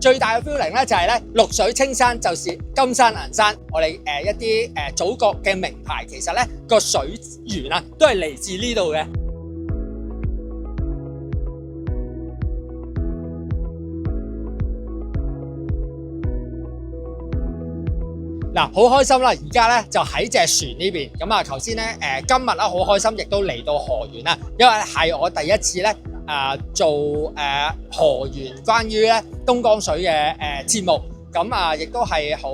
最大嘅 feeling 咧就係咧綠水青山就是金山銀山。我哋一啲祖國嘅名牌，其實咧個水源啊都係嚟自呢度嘅。嗱，好開心啦！而家咧就喺隻船呢邊咁啊。頭先咧今日啦好開心，亦都嚟到河源啦，因為係我第一次咧做河源關於咧東江水嘅節目，咁啊亦都係好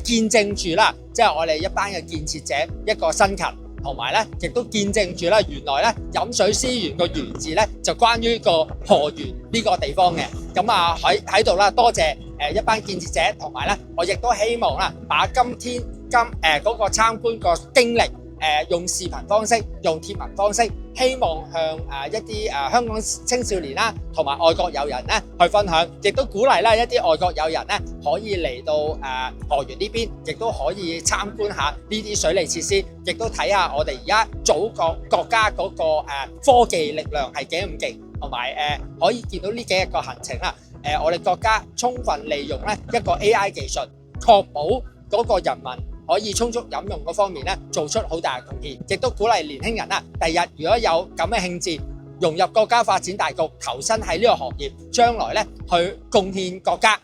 見證住啦，即係我哋一班嘅建設者一個辛勤，同埋咧亦都見證住啦，原來咧飲水思源個源字咧就關於個河源呢個地方嘅。咁啊喺度啦，多謝一班建設者，同埋咧我亦都希望啦，把嗰個參觀個經歷用視頻方式、用貼文方式，希望向一啲香港青少年啦，同埋外國友人咧去分享，亦都鼓勵啦一啲外國友人咧可以嚟到河源呢邊，亦都可以參觀下呢啲水利設施，亦都睇下我哋而家祖國家嗰個科技力量係幾咁勁，同埋可以見到呢幾日個行程啦。我哋國家充分利用咧一個 AI 技術，確保嗰個人民可以充足飲用嗰方面咧做出好大嘅貢獻，亦都鼓勵年輕人啦，第日如果有咁嘅興致，融入國家發展大局，投身喺呢個行業，將來咧去貢獻國家。